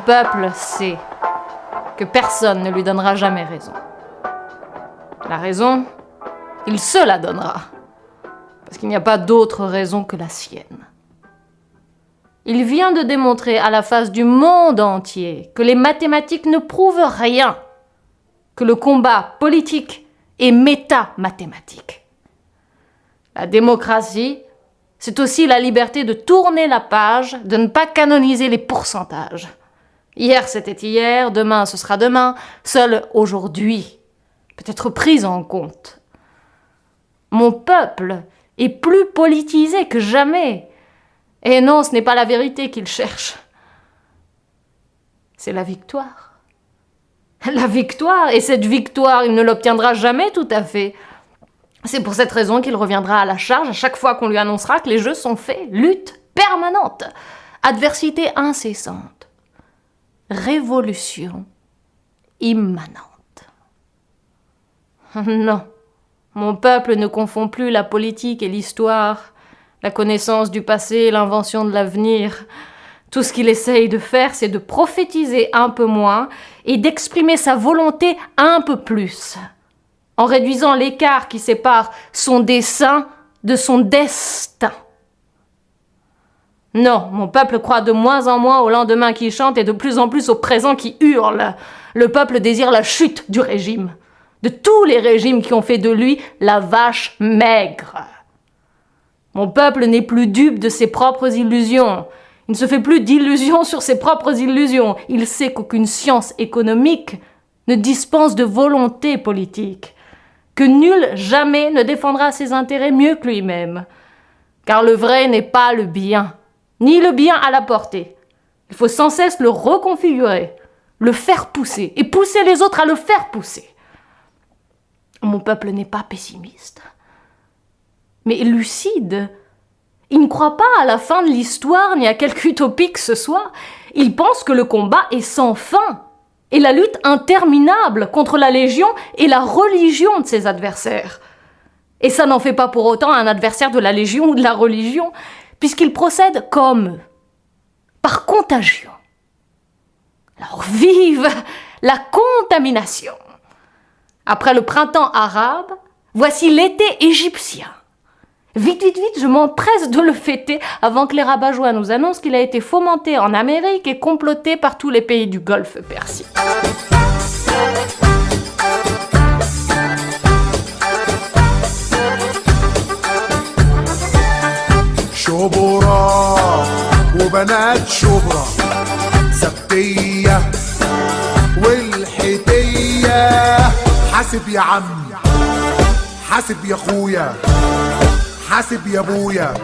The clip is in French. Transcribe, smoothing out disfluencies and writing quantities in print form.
peuple sait que personne ne lui donnera jamais raison. La raison, il se la donnera, parce qu'il n'y a pas d'autre raison que la sienne. Il vient de démontrer à la face du monde entier que les mathématiques ne prouvent rien, que le combat politique est méta-mathématique. La démocratie, c'est aussi la liberté de tourner la page, de ne pas canoniser les pourcentages. Hier, c'était hier, demain, ce sera demain. Seul aujourd'hui peut être pris en compte. Mon peuple est plus politisé que jamais. Et non, ce n'est pas la vérité qu'il cherche. C'est la victoire. La victoire, et cette victoire, il ne l'obtiendra jamais tout à fait. C'est pour cette raison qu'il reviendra à la charge à chaque fois qu'on lui annoncera que les jeux sont faits. Lutte permanente, adversité incessante, révolution immanente. Non, mon peuple ne confond plus la politique et l'histoire, la connaissance du passé et l'invention de l'avenir. Tout ce qu'il essaye de faire, c'est de prophétiser un peu moins et d'exprimer sa volonté un peu plus, en réduisant l'écart qui sépare son dessein de son destin. Non, mon peuple croit de moins en moins au lendemain qui chante et de plus en plus au présent qui hurle. Le peuple désire la chute du régime, de tous les régimes qui ont fait de lui la vache maigre. Mon peuple n'est plus dupe de ses propres illusions. Il ne se fait plus d'illusions sur ses propres illusions. Il sait qu'aucune science économique ne dispense de volonté politique, que nul jamais ne défendra ses intérêts mieux que lui-même. Car le vrai n'est pas le bien, ni le bien à la portée. Il faut sans cesse le reconfigurer, le faire pousser, et pousser les autres à le faire pousser. Mon peuple n'est pas pessimiste, mais lucide. Il ne croit pas à la fin de l'histoire ni à quelque utopie que ce soit. Il pense que le combat est sans fin et la lutte interminable contre la Légion et la religion de ses adversaires. Et ça n'en fait pas pour autant un adversaire de la Légion ou de la religion, puisqu'il procède comme eux, par contagion. Alors vive la contamination! Après le printemps arabe, voici l'été égyptien. Vite, vite, vite, je m'empresse de le fêter avant que les rabat-joie nous annoncent qu'il a été fomenté en Amérique et comploté par tous les pays du Golfe Persique. شبرا وبنات شبرا سبتية والحيتية حاسب يا عمي حاسب يا اخويا حاسب يا ابويا